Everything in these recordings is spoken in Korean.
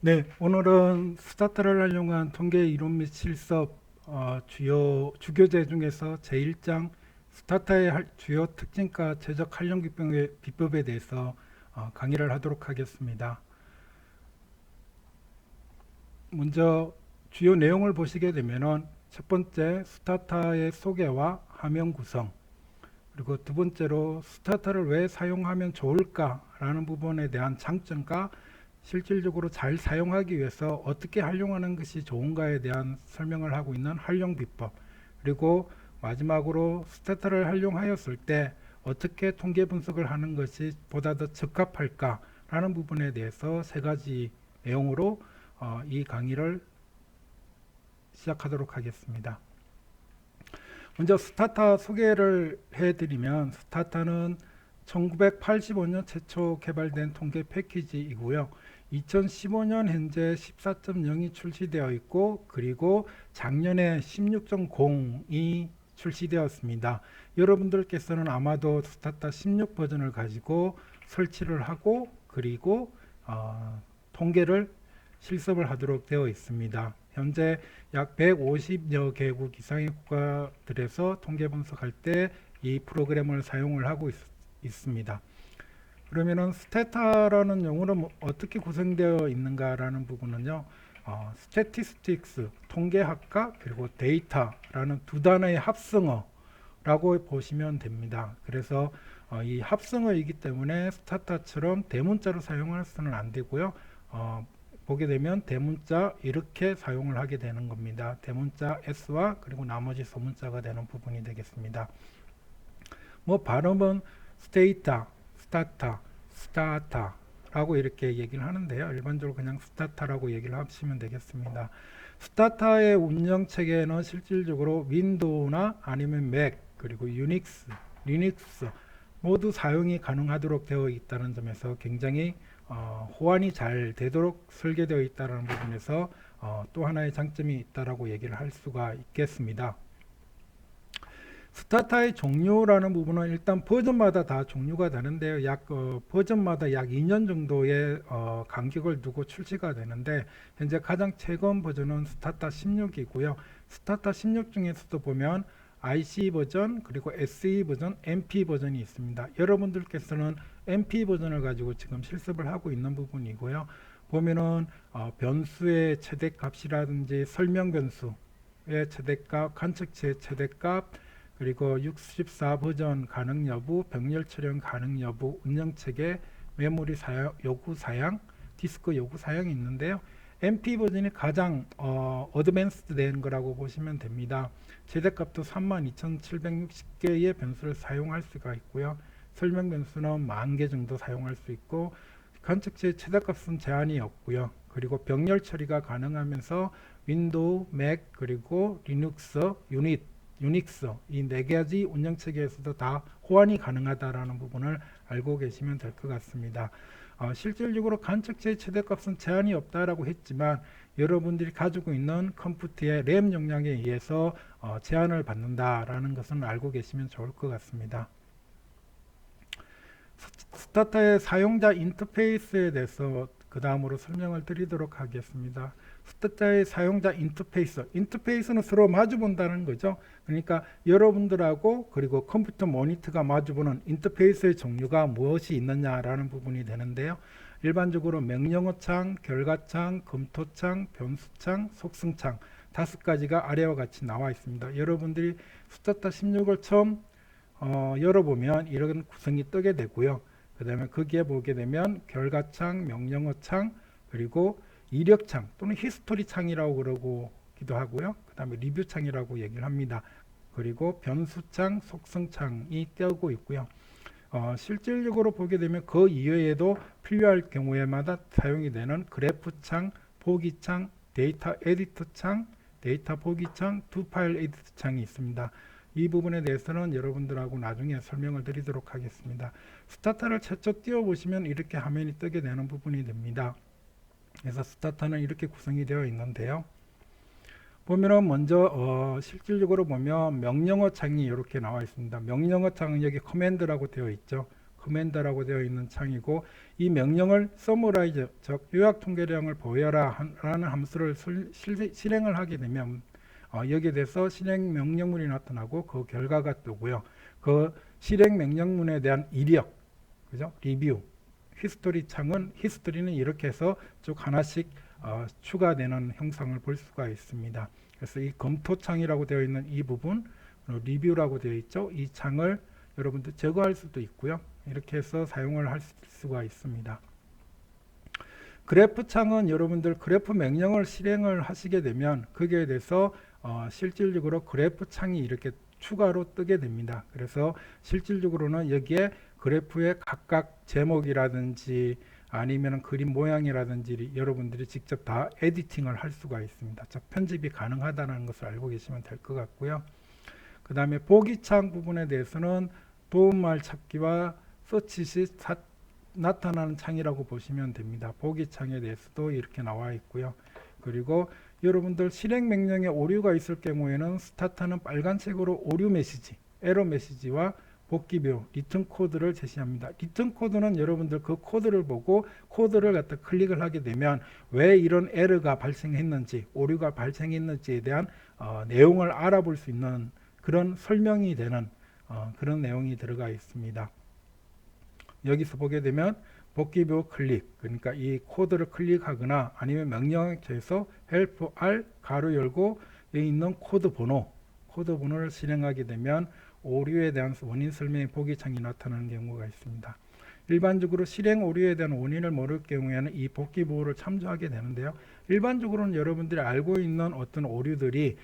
네, 오늘은 스타타를 활용한 통계 이론 및 실습 주요 주교재 중에서 제1장 스타타의 주요 특징과 최적 활용 비법에 대해서 강의를 하도록 하겠습니다. 먼저 주요 내용을 보시게 되면은 첫 번째 스타타의 소개와 화면 구성, 그리고 두 번째로 스타타를 왜 사용하면 좋을까라는 부분에 대한 장점과 실질적으로 잘 사용하기 위해서 어떻게 활용하는 것이 좋은가에 대한 설명을 하고 있는 활용 비법, 그리고 마지막으로 스타타를 활용하였을 때 어떻게 통계 분석을 하는 것이 보다 더 적합할까라는 부분에 대해서 세 가지 내용으로 이 강의를 시작하도록 하겠습니다. 먼저 스타타 소개를 해드리면, 스타타는 1985년 최초 개발된 통계 패키지이고요. 2015년 현재 14.0이 출시되어 있고, 그리고 작년에 16.0이 출시되었습니다. 여러분들께서는 아마도 스타타 16 버전을 가지고 설치를 하고, 그리고 통계를 실습을 하도록 되어 있습니다. 현재 약 150여 개국 이상의 국가들에서 통계 분석할 때 이 프로그램을 사용을 하고 있습니다. 그러면은 스태타라는 용어는 어떻게 구성되어 있는가라는 부분은요, statistics 통계학과 그리고 데이터라는 두 단어의 합성어라고 보시면 됩니다. 그래서 이 합성어이기 때문에 스타타처럼 대문자로 사용해서는 안 되고요. 보게 되면 대문자 이렇게 사용을 하게 되는 겁니다. 대문자 S와 그리고 나머지 소문자가 되는 부분이 되겠습니다. 뭐 발음은 스테이타, 스타타, 스타타라고 이렇게 얘기를 하는데요. 일반적으로 그냥 스타타라고 얘기를 하시면 되겠습니다. 스타타의 운영 체계는 실질적으로 윈도우나 아니면 맥, 그리고 유닉스, 리눅스 모두 사용이 가능하도록 되어 있다는 점에서 굉장히 호환이 잘 되도록 설계되어 있다는 부분에서 또 하나의 장점이 있다라고 얘기를 할 수가 있겠습니다. 스타타의 종류라는 부분은 일단 버전마다 다 종류가 다른데요. 버전마다 약 2년 정도의 간격을 두고 출시가 되는데, 현재 가장 최근 버전은 스타타 16이고요. 스타타 16 중에서도 보면 IC 버전, 그리고 SE 버전, MP 버전이 있습니다. 여러분들께서는 MP 버전을 가지고 지금 실습을 하고 있는 부분이고요. 보면은 변수의 최대값이라든지 설명 변수의 최대값, 관측치의 최대값, 그리고 64 버전 가능 여부, 병렬 처형 가능 여부, 운영체계, 메모리 사양, 요구 사양, 디스크 요구 사양이 있는데요. MP 버전이 가장 어드밴스드 된 거라고 보시면 됩니다. 최대값도 32,760개의 변수를 사용할 수가 있고요. 설명 변수는 10,000개 정도 사용할 수 있고, 관측치의 최대값은 제한이 없고요. 그리고 병렬 처리가 가능하면서 윈도우, 맥, 그리고 리눅스, 유닉스 이 네 가지 운영 체계에서도 다 호환이 가능하다라는 부분을 알고 계시면 될 것 같습니다. 실질적으로 관측체의 최대값은 제한이 없다라고 했지만, 여러분들이 가지고 있는 컴퓨터의 램 용량에 의해서 제한을 받는다라는 것은 알고 계시면 좋을 것 같습니다. 스타타의 사용자 인터페이스에 대해서 그 다음으로 설명을 드리도록 하겠습니다. 스타타의 사용자 인터페이스는 서로 마주본다는 거죠. 그러니까 여러분들하고 그리고 컴퓨터 모니터가 마주보는 인터페이스의 종류가 무엇이 있느냐라는 부분이 되는데요. 일반적으로 명령어 창, 결과창, 검토창, 변수창, 속성창 5가지가 아래와 같이 나와 있습니다. 여러분들이 스타타 16을 처음 열어보면 이런 구성이 뜨게 되고요. 그 다음에 거기에 보게 되면 결과창, 명령어창, 그리고 이력창 또는 히스토리창이라고 그러기도 하고요. 그 다음에 리뷰창이라고 얘기를 합니다. 그리고 변수창, 속성창이 뜨고 있고요. 실질적으로 보게 되면 그 이외에도 필요할 경우에마다 사용이 되는 그래프창, 보기창, 데이터 에디터창, 데이터 보기창, 두 파일 에디터창이 있습니다. 이 부분에 대해서는 여러분들하고 나중에 설명을 드리도록 하겠습니다. 스타타를 최초 띄워보시면 이렇게 화면이 뜨게 되는 부분이 됩니다. 그래서 스타타는 이렇게 구성이 되어 있는데요. 보면은 먼저 실질적으로 보면 명령어 창이 이렇게 나와 있습니다. 명령어 창은 여기 커맨드라고 되어 있죠. 커맨드라고 되어 있는 창이고, 이 명령을 summarize, 즉 요약 통계량을 보여라 라는 함수를 실행을 하게 되면 여기에 대해서 실행 명령문이 나타나고 그 결과가 뜨고요. 그 실행 명령문에 대한 이력, 그죠? 리뷰, 히스토리 창은, 히스토리는 이렇게 해서 쭉 하나씩 추가되는 형상을 볼 수가 있습니다. 그래서 이 검토 창이라고 되어 있는 이 부분, 리뷰라고 되어 있죠. 이 창을 여러분들 제거할 수도 있고요. 이렇게 해서 사용을 할 수가 있습니다. 그래프 창은 여러분들 그래프 명령을 실행을 하시게 되면 거기에 대해서 실질적으로 그래프 창이 이렇게 추가로 뜨게 됩니다. 그래서 실질적으로는 여기에 그래프의 각각 제목이라든지 아니면 그림 모양이라든지 여러분들이 직접 다 에디팅을 할 수가 있습니다. 즉 편집이 가능하다는 것을 알고 계시면 될 것 같고요. 그 다음에 보기창 부분에 대해서는 도움말 찾기와 서치 시 나타나는 창이라고 보시면 됩니다. 보기창에 대해서도 이렇게 나와 있고요. 그리고 여러분들 실행 명령에 오류가 있을 경우에는 스타트는 빨간색으로 오류 메시지, 에러 메시지와 복귀표, 리턴 코드를 제시합니다. 리턴 코드는 여러분들 그 코드를 보고 코드를 갖다 클릭을 하게 되면 왜 이런 에러가 발생했는지, 오류가 발생했는지에 대한 내용을 알아볼 수 있는 그런 설명이 되는 그런 내용이 들어가 있습니다. 여기서 보게 되면 복귀표 클릭, 그러니까 이 코드를 클릭하거나 아니면 명령어에서 help R 가로 열고 여기 있는 코드 번호를 실행하게 되면 오류에 대한 원인 설명의 보기창이 나타나는 경우가 있습니다. 일반적으로 실행 오류에 대한 원인을 모를 경우에는 이 복귀 보호를 참조하게 되는데요. 일반적으로는 여러분들이 알고 있는 어떤 오류들이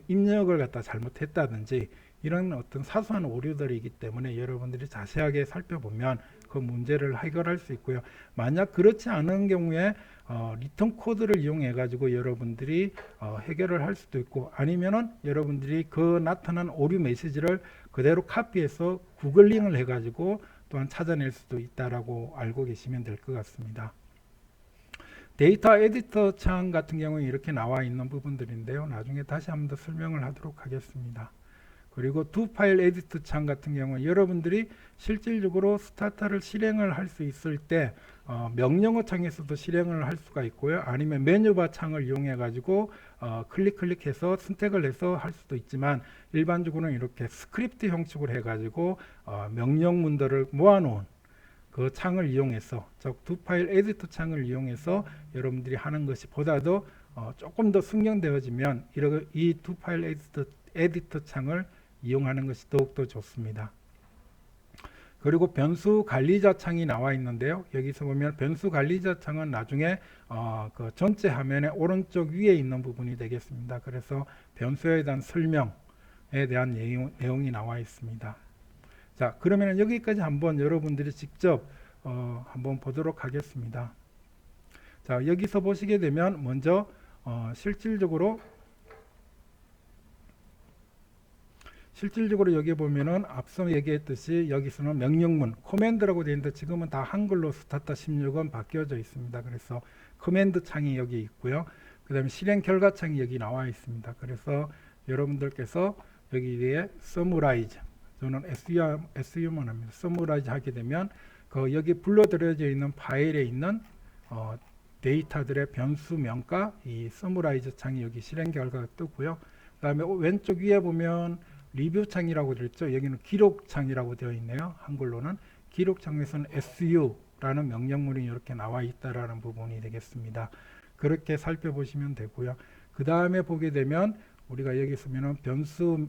입력을 갖다 잘못했다든지 이런 어떤 사소한 오류들이기 때문에 여러분들이 자세하게 살펴보면 그 문제를 해결할 수 있고요. 만약 그렇지 않은 경우에 리턴 코드를 이용해 가지고 여러분들이 해결을 할 수도 있고, 아니면은 여러분들이 그 나타난 오류 메시지를 그대로 카피해서 구글링을 해 가지고 또한 찾아낼 수도 있다라고 알고 계시면 될 것 같습니다. 데이터 에디터 창 같은 경우에 이렇게 나와 있는 부분들인데요. 나중에 다시 한번 더 설명을 하도록 하겠습니다. 그리고 두 파일 에디터 창 같은 경우 여러분들이 실질적으로 스타터를 실행을 할 수 있을 때 명령어 창에서도 실행을 할 수가 있고요. 아니면 메뉴바 창을 이용해 가지고 클릭해서 선택을 해서 할 수도 있지만, 일반적으로는 이렇게 스크립트 형식으로 해 가지고 명령문들을 모아놓은 그 창을 이용해서, 즉 두 파일 에디터 창을 이용해서 여러분들이 하는 것이 보다도 조금 더 숙련되어지면 이 두 파일 에디터 창을 이용하는 것이 더욱더 좋습니다. 그리고 변수 관리자 창이 나와 있는데요. 여기서 보면 변수 관리자 창은 나중에 그 전체 화면의 오른쪽 위에 있는 부분이 되겠습니다. 그래서 변수에 대한 설명에 대한 내용이 나와 있습니다. 자, 그러면 여기까지 한번 여러분들이 직접 한번 보도록 하겠습니다. 자, 여기서 보시게 되면 먼저 실질적으로 여기 보면은 앞서 얘기했듯이 여기서는 명령문, 커맨드라고 되어 있는데 지금은 다 한글로 스타터 16은 바뀌어져 있습니다. 그래서 커맨드 창이 여기 있고요. 그 다음에 실행 결과 창이 여기 나와 있습니다. 그래서 여러분들께서 여기에 summarize, 저는 SU만 합니다. summarize 하게 되면 여기 불러들여져 있는 파일에 있는 데이터들의 변수 명과 이 summarize 창이 여기 실행 결과가 뜨고요. 그 다음에 왼쪽 위에 보면 리뷰 창이라고 되어 있죠. 여기는 기록 창이라고 되어 있네요. 한글로는 기록 창에서는 su라는 명령문이 이렇게 나와 있다라는 부분이 되겠습니다. 그렇게 살펴보시면 되고요. 그 다음에 보게 되면 우리가 여기서 보면 변수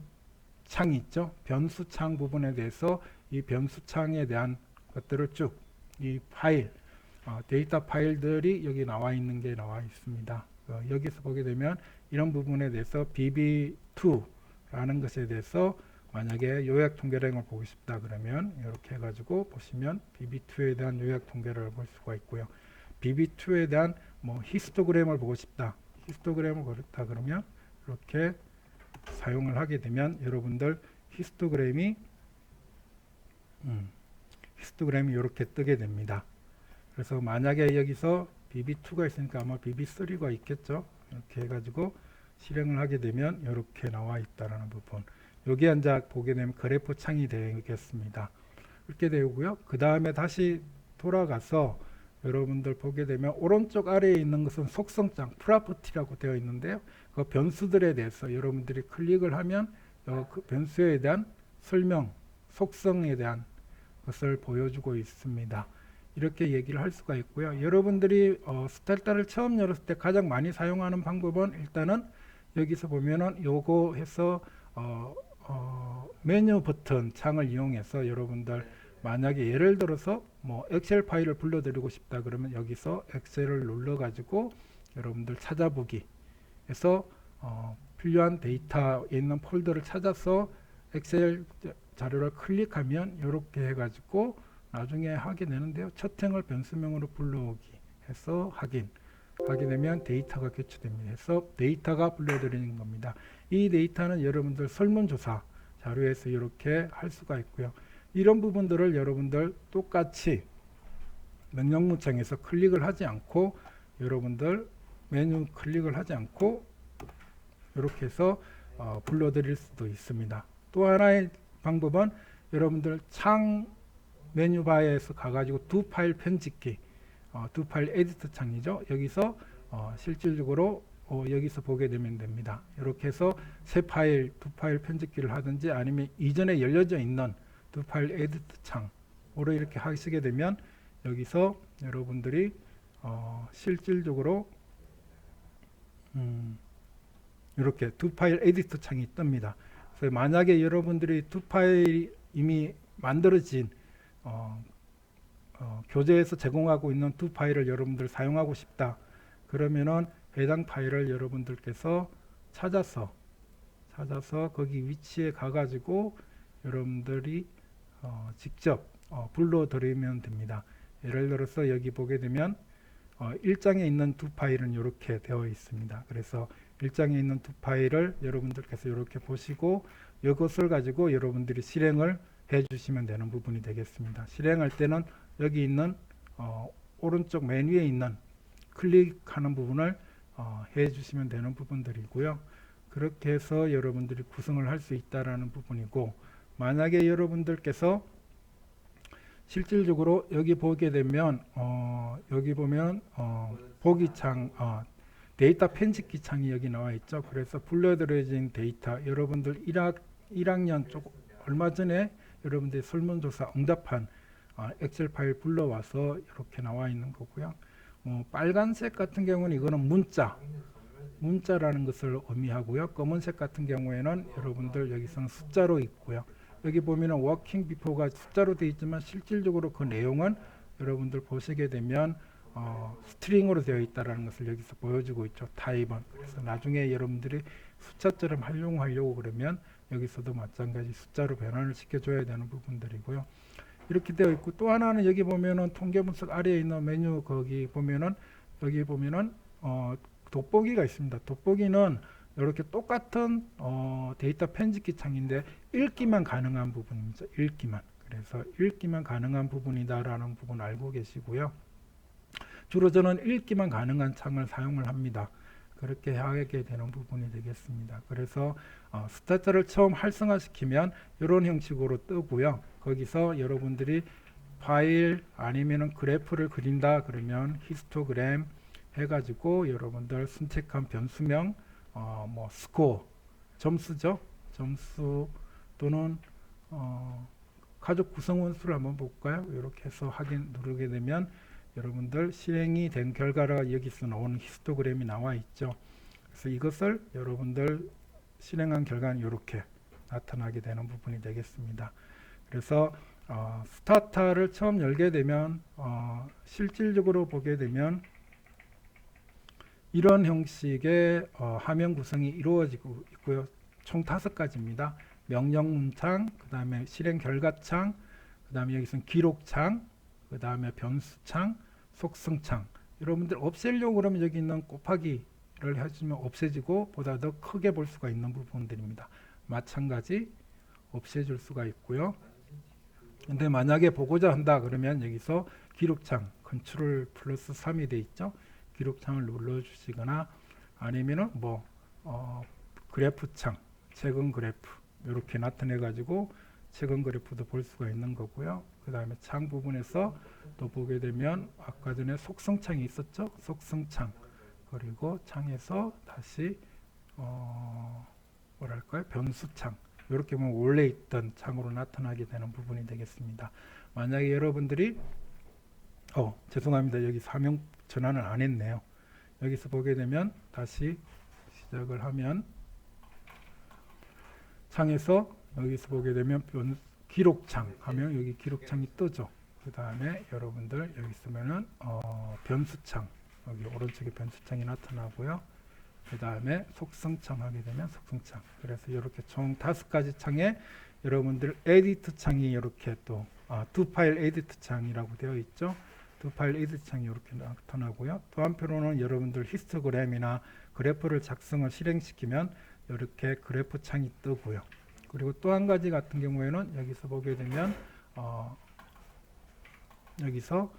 창이 있죠. 변수 창 부분에 대해서 이 변수 창에 대한 것들을 쭉 이 파일, 데이터 파일들이 여기 나와 있는 게 나와 있습니다. 여기서 보게 되면 이런 부분에 대해서 bb2 라는 것에 대해서 만약에 요약 통계량을 보고 싶다 그러면 이렇게 해가지고 보시면 bb2에 대한 요약 통계를 볼 수가 있고요. bb2에 대한 히스토그램을 보고 싶다, 히스토그램을 보겠다 그러면 이렇게 사용을 하게 되면 여러분들 히스토그램이 이렇게 뜨게 됩니다. 그래서 만약에 여기서 bb2가 있으니까 아마 bb3가 있겠죠. 이렇게 해가지고 실행을 하게 되면 이렇게 나와 있다라는 부분. 여기에 이제 보게 되면 그래프 창이 되겠습니다. 이렇게 되고요. 그 다음에 다시 돌아가서 여러분들 보게 되면 오른쪽 아래에 있는 것은 속성장 프로퍼티라고 되어 있는데요. 그 변수들에 대해서 여러분들이 클릭을 하면 그 변수에 대한 설명, 속성에 대한 것을 보여주고 있습니다. 이렇게 얘기를 할 수가 있고요. 여러분들이 스타타를 처음 열었을 때 가장 많이 사용하는 방법은 일단은 여기서 보면은 요거 해서 메뉴 버튼 창을 이용해서 여러분들 만약에 예를 들어서 뭐 엑셀 파일을 불러드리고 싶다 그러면 여기서 엑셀을 눌러 가지고 여러분들 찾아보기 해서 필요한 데이터에 있는 폴더를 찾아서 엑셀 자료를 클릭하면 이렇게 해가지고 나중에 하게 되는데요. 첫 행을 변수명으로 불러오기 해서 하게 되면 데이터가 교체됩니다. 해서 데이터가 불러드리는 겁니다. 이 데이터는 여러분들 설문조사 자료에서 이렇게 할 수가 있고요. 이런 부분들을 여러분들 똑같이 명령문창에서 클릭을 하지 않고 여러분들 메뉴 클릭을 하지 않고 이렇게 해서 불러드릴 수도 있습니다. 또 하나의 방법은 여러분들 창 메뉴바에서 가가지고 두 파일 편집기, 두 파일 에디터 창이죠. 여기서 실질적으로 여기서 보게 되면 됩니다. 이렇게 해서 세 파일, 두 파일 편집기를 하든지 아니면 이전에 열려져 있는 두 파일 에디터 창으로 이렇게 하시게 되면 여기서 여러분들이 실질적으로 이렇게 두 파일 에디터 창이 뜹니다. 그래서 만약에 여러분들이 두 파일이 이미 만들어진 교재에서 제공하고 있는 두 파일을 여러분들 사용하고 싶다 그러면은 해당 파일을 여러분들께서 찾아서 거기 위치에 가가지고 여러분들이 직접 불러드리면 됩니다. 예를 들어서 여기 보게 되면 1장에 있는 두 파일은 이렇게 되어 있습니다. 그래서 1장에 있는 두 파일을 여러분들께서 이렇게 보시고 이것을 가지고 여러분들이 실행을 해 주시면 되는 부분이 되겠습니다. 실행할 때는 여기 있는 오른쪽 메뉴에 있는 클릭하는 부분을 해 주시면 되는 부분들이고요. 그렇게 해서 여러분들이 구성을 할 수 있다라는 부분이고, 만약에 여러분들께서 실질적으로 여기 보게 되면 여기 보면 보기창 데이터 편집기 창이 여기 나와 있죠. 그래서 불러들여진 데이터 여러분들 1학년 쪽 얼마 전에 여러분들이 설문조사 응답한 엑셀 파일 불러와서 이렇게 나와 있는 거고요. 빨간색 같은 경우는 이거는 문자라는 것을 의미하고요. 검은색 같은 경우에는 여러분들 여기서는 숫자로 있고요. 여기 보면은 워킹 비포가 숫자로 되어 있지만 실질적으로 그 내용은 여러분들 보시게 되면 스트링으로 되어 있다는 것을 여기서 보여주고 있죠. 타입은. 그래서 나중에 여러분들이 숫자처럼 활용하려고 그러면 여기서도 마찬가지 숫자로 변환을 시켜줘야 되는 부분들이고요. 이렇게 되어 있고, 또 하나는 여기 보면은 통계 분석 아래에 있는 메뉴 거기 보면은 여기 보면은 돋보기가 있습니다. 돋보기는 이렇게 똑같은 데이터 편집기 창인데 읽기만 가능한 부분입니다. 읽기만. 그래서 읽기만 가능한 부분이다라는 부분 알고 계시고요. 주로 저는 읽기만 가능한 창을 사용을 합니다. 그렇게 하게 되는 부분이 되겠습니다. 그래서 스타터를 처음 활성화시키면 이런 형식으로 뜨고요. 거기서 여러분들이 파일 아니면은 그래프를 그린다 그러면 히스토그램 해가지고 여러분들 선택한 변수명 뭐 스코어 점수죠. 점수 또는 가족 구성원 수를 한번 볼까요? 이렇게 해서 확인 누르게 되면 여러분들 실행이 된 결과가 여기서 나오는 히스토그램이 나와 있죠. 그래서 이것을 여러분들 실행한 결과는 이렇게 나타나게 되는 부분이 되겠습니다. 그래서 스타타를 처음 열게 되면 실질적으로 보게 되면 이런 형식의 화면 구성이 이루어지고 있고요. 총 5가지입니다. 명령문창, 그 다음에 실행 결과창, 그 다음에 여기서는 기록창, 그 다음에 변수창, 속성창. 여러분들 없애려고 그러면 여기 있는 곱하기를 해주면 없애지고 보다 더 크게 볼 수가 있는 부분들입니다. 마찬가지 없애줄 수가 있고요. 근데 만약에 보고자 한다 그러면 여기서 기록창 컨트롤 플러스 3이 돼 있죠. 기록창을 눌러주시거나 아니면은 뭐 그래프창 최근 그래프 이렇게 나타내 가지고 최근 그래프도 볼 수가 있는 거고요. 그 다음에 창 부분에서 또 보게 되면 아까 전에 속성창이 있었죠. 속성창. 그리고 창에서 다시 뭐랄까요? 변수창. 이렇게 보면 원래 있던 창으로 나타나게 되는 부분이 되겠습니다. 만약에 여러분들이 죄송합니다. 여기 화면 전환을 안 했네요. 여기서 보게 되면 다시 시작을 하면 창에서 여기서 보게 되면 기록창 하면 여기 기록창이 뜨죠. 그 다음에 여러분들 여기 있으면은 변수창, 여기 오른쪽에 변수창이 나타나고요. 그 다음에 속성창 하게 되면 속성창. 그래서 이렇게 총 5가지 창에 여러분들 에디트 창이 이렇게 또 두 파일 에디트 창이라고 되어 있죠. 두 파일 에디트 창이 이렇게 나타나고요. 또 한편으로는 여러분들 히스토그램이나 그래프를 작성을 실행시키면 이렇게 그래프 창이 뜨고요. 그리고 또 한 가지 같은 경우에는 여기서 보게 되면 여기서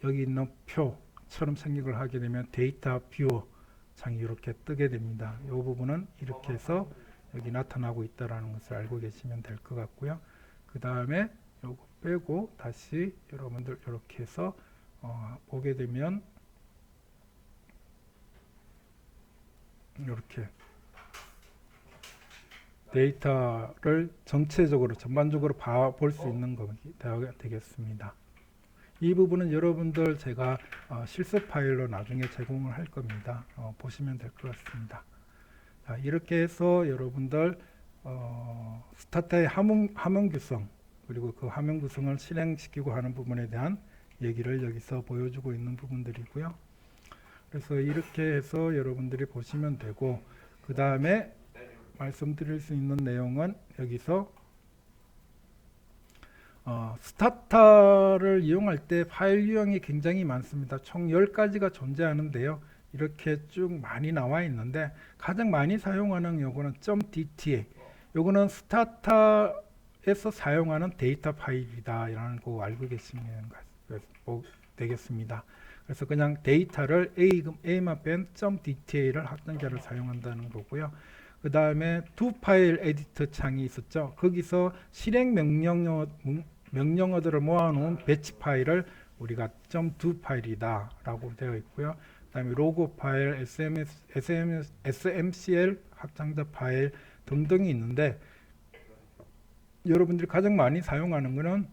여기 있는 표처럼 생략을 하게 되면 데이터 뷰어 창이 이렇게 뜨게 됩니다. 이 부분은 이렇게 해서 여기 나타나고 있다라는 것을 알고 계시면 될 것 같고요. 그 다음에 요거 빼고 다시 여러분들 이렇게 해서 보게 되면 이렇게 데이터를 전체적으로 전반적으로 볼 수 있는 것이 되겠습니다. 이 부분은 여러분들 제가 실습 파일로 나중에 제공을 할 겁니다. 보시면 될 것 같습니다. 자, 이렇게 해서 여러분들 스타타의 화면 구성 그리고 그 화면 구성을 실행시키고 하는 부분에 대한 얘기를 여기서 보여주고 있는 부분들이고요. 그래서 이렇게 해서 여러분들이 보시면 되고, 그 다음에 말씀드릴 수 있는 내용은 여기서 스타타를 이용할 때 파일 유형이 굉장히 많습니다. 총 10가지가 존재하는데요. 이렇게 쭉 많이 나와 있는데 가장 많이 사용하는 요거는 .dta, 요거는 스타타에서 사용하는 데이터 파일이다 라는 거 알고 계시면 되겠습니다. 그래서 그냥 데이터를 A만 뺀 .dta를 확장자를 사용한다는 거고요. 그 다음에 두 파일 에디터 창이 있었죠. 거기서 실행 명령어들을 모아놓은 배치 파일을 우리가 .do 파일이다 라고 되어 있고요. 그 다음에 로고 파일, SMCL 확장자 파일 등등이 있는데, 여러분들이 가장 많이 사용하는 것은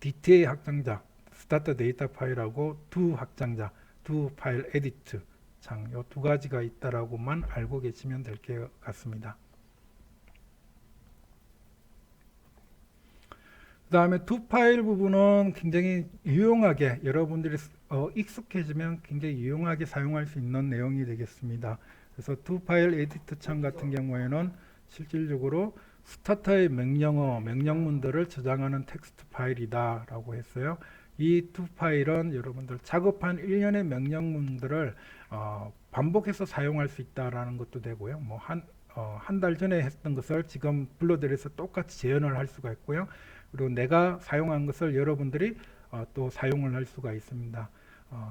DTA 확장자, 스타터 데이터 파일하고 do 확장자, do 파일 에디트 창, 이 두 가지가 있다라고만 알고 계시면 될 것 같습니다. 그 다음에 두 파일 부분은 굉장히 유용하게 여러분들이 익숙해지면 굉장히 유용하게 사용할 수 있는 내용이 되겠습니다. 그래서 두 파일 에디트 창 같은 경우에는 실질적으로 스타터의 명령문들을 저장하는 텍스트 파일이다 라고 했어요. 이 두 파일은 여러분들 작업한 일련의 명령문들을 반복해서 사용할 수 있다라는 것도 되고요. 뭐 한 달 전에 했던 것을 지금 불러들여서 똑같이 재현을 할 수가 있고요. 그리고 내가 사용한 것을 여러분들이 또 사용을 할 수가 있습니다.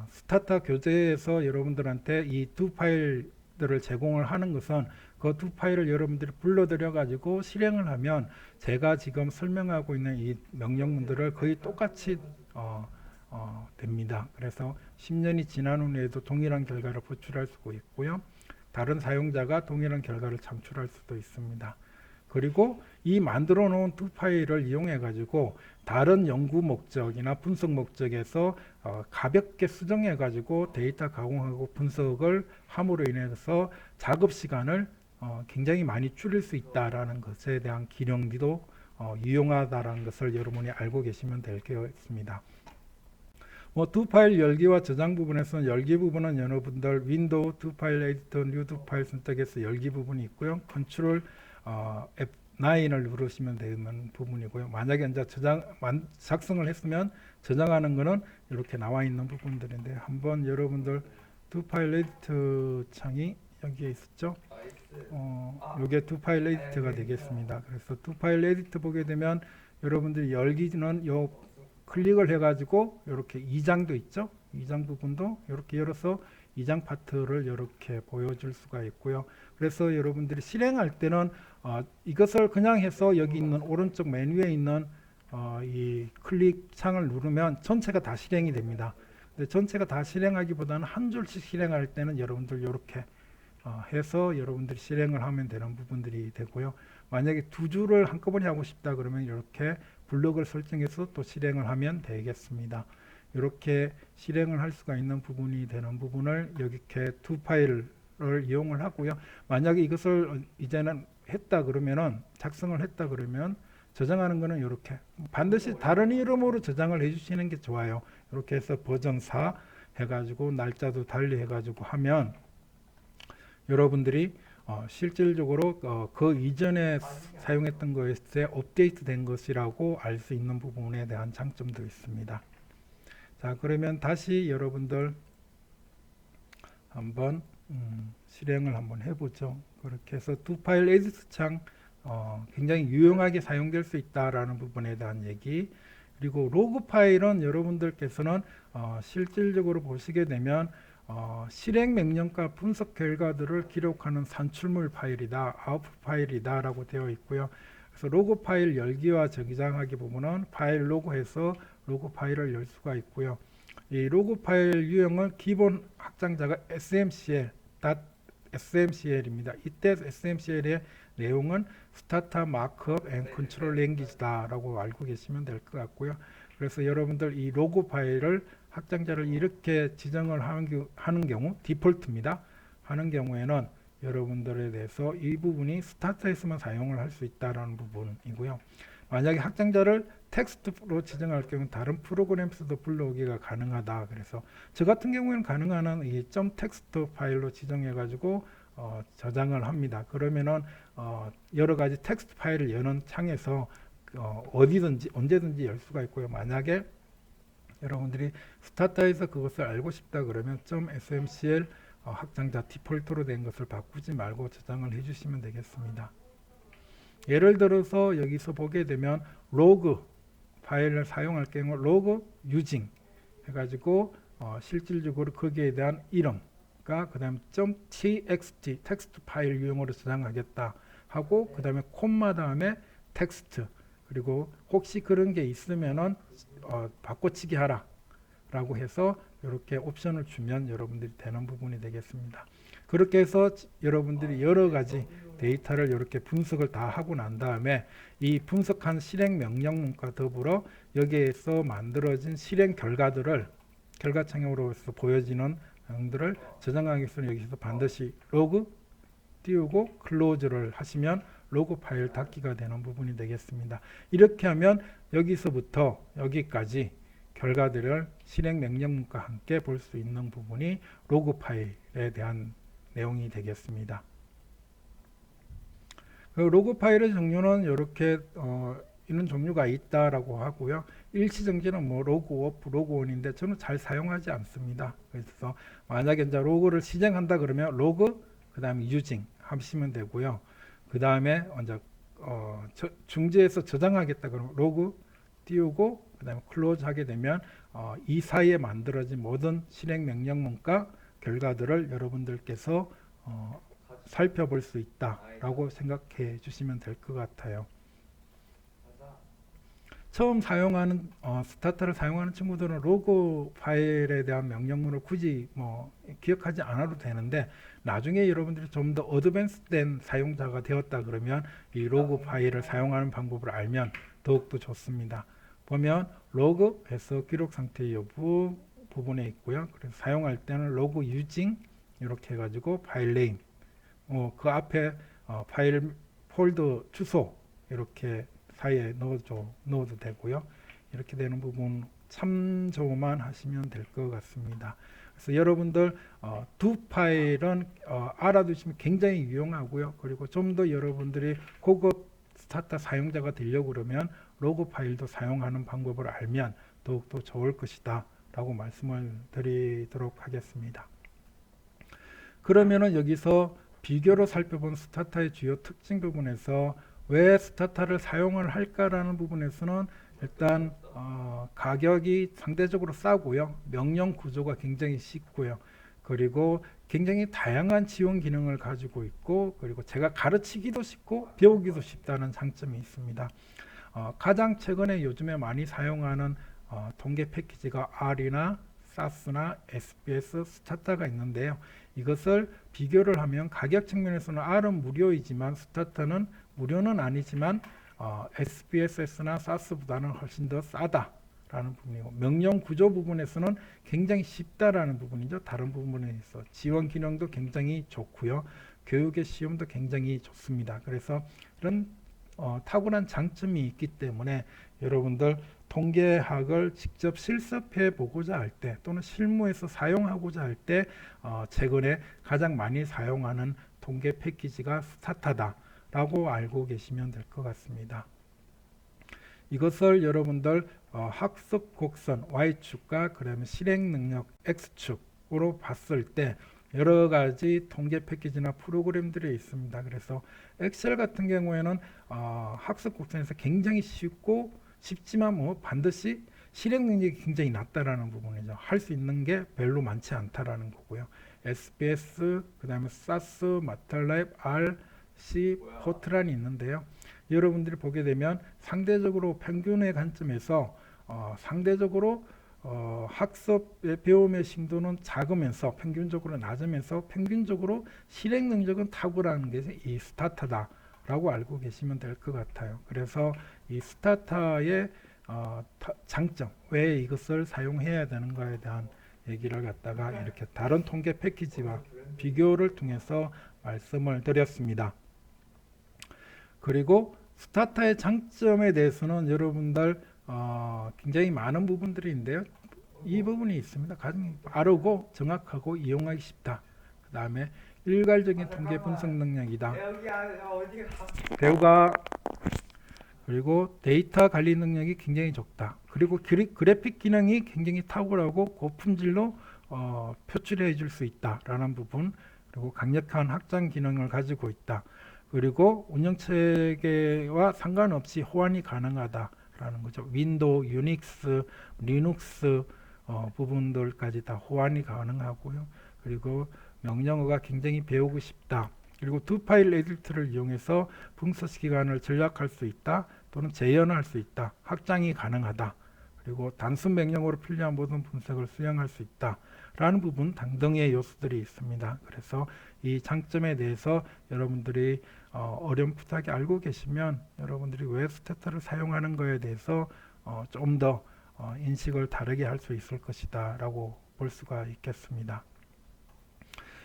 스타터 교재에서 여러분들한테 이 두 파일들을 제공을 하는 것은 그 두 파일을 여러분들이 불러들여 가지고 실행을 하면 제가 지금 설명하고 있는 이 명령문들을 거의 똑같이 됩니다. 그래서 10년이 지난 후에도 동일한 결과를 도출할 수가 있고요. 다른 사용자가 동일한 결과를 창출할 수도 있습니다. 그리고 이 만들어 놓은 두 파일을 이용해 가지고 다른 연구 목적이나 분석 목적에서 가볍게 수정해 가지고 데이터 가공하고 분석을 함으로 인해서 작업 시간을 굉장히 많이 줄일 수 있다라는 것에 대한 기능도 유용하다라는 것을 여러분이 알고 계시면 될 것 같습니다. 두 파일 열기와 저장 부분에서는 열기 부분은 여러분들 윈도우 두 파일 에디터 뉴 두 파일 선택해서 열기 부분이 있고요. 컨트롤 F9을 누르시면 되는 부분이고요. 만약에 이제 작성을 했으면 저장하는 거는 이렇게 나와 있는 부분들인데, 한번 여러분들 두 파일 에디터 창이 여기에 있었죠. 이게 두 파일 에디터가 되겠습니다. 그래서 두 파일 에디터 보게 되면 여러분들이 열기는 요 클릭을 해가지고 이렇게 2장도 있죠. 2장 부분도 이렇게 열어서 2장 파트를 이렇게 보여줄 수가 있고요. 그래서 여러분들이 실행할 때는 이것을 그냥 해서 여기 있는 오른쪽 메뉴에 있는 이 클릭 창을 누르면 전체가 다 실행이 됩니다. 근데 전체가 다 실행하기보다는 한 줄씩 실행할 때는 여러분들 이렇게 해서 여러분들이 실행을 하면 되는 부분들이 되고요. 만약에 두 줄을 한꺼번에 하고 싶다 그러면 이렇게 블록을 설정해서 또 실행을 하면 되겠습니다. 이렇게 실행을 할 수가 있는 부분이 되는 부분을 이렇게 두 파일을 이용을 하고요. 만약에 이것을 이제는 했다 그러면은 작성을 했다 그러면 저장하는 거는 이렇게 반드시 다른 이름으로 저장을 해주시는 게 좋아요. 이렇게 해서 버전 4 해가지고 날짜도 달리 해가지고 하면 여러분들이 실질적으로 그 이전에 사용했던 것에 업데이트 된 것이라고 알 수 있는 부분에 대한 장점도 있습니다. 자, 그러면 다시 여러분들 한번 실행을 한번 해보죠. 그렇게 해서 두 파일 에디트 창 굉장히 유용하게 사용될 수 있다라는 부분에 대한 얘기, 그리고 로그 파일은 여러분들께서는 실질적으로 보시게 되면 실행 명령과 분석 결과들을 기록하는 산출물 파일이다, 아웃풋 파일이다 라고 되어 있고요. 그래서 로그 파일 열기와 저장하기 부분은 파일 로그해서 로그 파일을 열 수가 있고요. 이 로그 파일 유형은 기본 확장자가 SMCL입니다. 이때 SMCL의 내용은 스타터 마크업 앤 컨트롤 랭귀지다라고 알고 계시면 될 것 같고요. 그래서 여러분들 이 로그 파일을 확장자를 이렇게 지정을 하는 경우 디폴트입니다. 하는 경우에는 여러분들에 대해서 이 부분이 스타터에서만 사용을 할 수 있다는 부분이고요. 만약에 확장자를 텍스트로 지정할 경우 다른 프로그램에서도 불러오기가 가능하다. 그래서 저 같은 경우에는 가능한 이 .텍스트 파일로 지정해 가지고 저장을 합니다. 그러면은 여러 가지 텍스트 파일을 여는 창에서 어디든지 언제든지 열 수가 있고요. 만약에 여러분들이 스타터에서 그것을 알고 싶다 그러면 .smcl 확장자 디폴트로 된 것을 바꾸지 말고 저장을 해주시면 되겠습니다. 예를 들어서 여기서 보게 되면 로그 파일을 사용할 경우 로그 유징 해가지고 실질적으로 거기에 대한 이름과 그 다음에 .txt 텍스트 파일 유형으로 저장하겠다 하고 그 다음에 콤마 다음에 텍스트, 그리고 혹시 그런 게 있으면은 바꿔치기 하라 라고 해서 이렇게 옵션을 주면 여러분들이 되는 부분이 되겠습니다. 그렇게 해서 여러분들이 여러 가지 데이터를 이렇게 분석을 다 하고 난 다음에 이 분석한 실행 명령문과 더불어 여기에서 만들어진 실행 결과들을 결과창으로서 보여지는 내용들을 저장하기 위해서 여기서 반드시 로그 띄우고 클로즈를 하시면 로그 파일 닫기가 되는 부분이 되겠습니다. 이렇게 하면 여기서부터 여기까지 결과들을 실행 명령문과 함께 볼 수 있는 부분이 로그 파일에 대한 내용이 되겠습니다. 그 로그 파일의 종류는 이렇게 이런 종류가 있다라고 하고요. 일시정지는 뭐 로그 오프, 로그 온인데 저는 잘 사용하지 않습니다. 그래서 만약에 이제 로그를 시정한다 그러면 로그 그 다음에 유징 하시면 되고요. 그 다음에 이제 중지해서 저장하겠다 그러면 로그 띄우고 그 다음에 클로즈 하게 되면 이 사이에 만들어진 모든 실행 명령문과 결과들을 여러분들께서 살펴볼 수 있다라고 생각해 주시면 될 것 같아요. 처음 사용하는 스타터를 사용하는 친구들은 로그 파일에 대한 명령문을 굳이 기억하지 않아도 되는데 나중에 여러분들이 좀 더 어드밴스된 사용자가 되었다 그러면 이 로그 파일을 사용하는 방법을 알면 더욱더 좋습니다. 보면 로그에서 기록 상태 여부 부분에 있고요. 그래서 사용할 때는 로그 유징 이렇게 해가지고 파일 네임 그 앞에 파일 폴더 주소 이렇게 사이에 넣어도 되고요. 이렇게 되는 부분 참조만 하시면 될 것 같습니다. 그래서 여러분들 두 파일은 알아두시면 굉장히 유용하고요. 그리고 좀 더 여러분들이 고급 스타터 사용자가 되려고 그러면 로그 파일도 사용하는 방법을 알면 더욱더 좋을 것이다 라고 말씀을 드리도록 하겠습니다. 그러면은 여기서 비교로 살펴본 스타터의 주요 특징 부분에서 왜 스타터를 사용을 할까라는 부분에서는 일단 가격이 상대적으로 싸고요. 명령 구조가 굉장히 쉽고요. 그리고 굉장히 다양한 지원 기능을 가지고 있고 그리고 제가 가르치기도 쉽고 배우기도 쉽다는 장점이 있습니다. 가장 최근에 요즘에 많이 사용하는 통계 패키지가 R이나 SAS나 SBS, 스타타가 있는데요. 이것을 비교를 하면 가격 측면에서는 R은 무료이지만 스타타는 무료는 아니지만 SPSS나 SAS보다는 훨씬 더 싸다라는 부분이고, 명령 구조 부분에서는 굉장히 쉽다라는 부분이죠. 다른 부분에 있어 지원 기능도 굉장히 좋고요. 교육의 시험도 굉장히 좋습니다. 그래서 이런 탁월한 장점이 있기 때문에 여러분들 통계학을 직접 실습해 보고자 할 때 또는 실무에서 사용하고자 할 때 최근에 가장 많이 사용하는 통계 패키지가 스타타다라고 알고 계시면 될 것 같습니다. 이것을 여러분들 학습 곡선 Y축과 그다음에 실행 능력 X축으로 봤을 때 여러 가지 통계 패키지나 프로그램들이 있습니다. 그래서 엑셀 같은 경우에는 학습 곡선에서 굉장히 쉽지만 뭐 반드시 실행 능력이 굉장히 낮다라는 부분이죠. 할 수 있는 게 별로 많지 않다라는 거고요. SBS, 그다음에 SAS, 마틀랩, R, C, 포트란이 있는데요. 여러분들이 보게 되면 상대적으로 평균의 관점에서 상대적으로 학습의 배움의 심도는 작으면서 평균적으로 낮으면서 평균적으로 실행 능력은 탁월한 게 이 스타타다라고 알고 계시면 될 것 같아요. 그래서 이 스타타의 장점, 왜 이것을 사용해야 되는가에 대한 얘기를 갖다가 이렇게 다른 통계 패키지와 비교를 통해서 말씀을 드렸습니다. 그리고 스타타의 장점에 대해서는 여러분들 굉장히 많은 부분들이 있는데요. 이 부분이 있습니다. 가장 빠르고 정확하고 이용하기 쉽다. 그 다음에 일괄적인 통계 분석 능력이다. 배우가 그리고 데이터 관리 능력이 굉장히 좋다. 그리고 그래픽 기능이 굉장히 탁월하고 고품질로 표출해 줄 수 있다라는 부분, 그리고 강력한 확장 기능을 가지고 있다. 그리고 운영체계와 상관없이 호환이 가능하다라는 거죠. 윈도우, 유닉스, 리눅스 부분들까지 다 호환이 가능하고요. 그리고 명령어가 굉장히 배우고 쉽다. 그리고 두 파일 에디터를 이용해서 분석 기간을 절약할 수 있다. 또는 재현할 수 있다. 확장이 가능하다. 그리고 단순 명령어로 필요한 모든 분석을 수행할 수 있다. 라는 부분 등등의 요소들이 있습니다. 그래서 이 장점에 대해서 여러분들이 어렴풋하게 알고 계시면 여러분들이 왜 스타타를 사용하는 것에 대해서 좀 더 인식을 다르게 할 수 있을 것이다 라고 볼 수가 있겠습니다.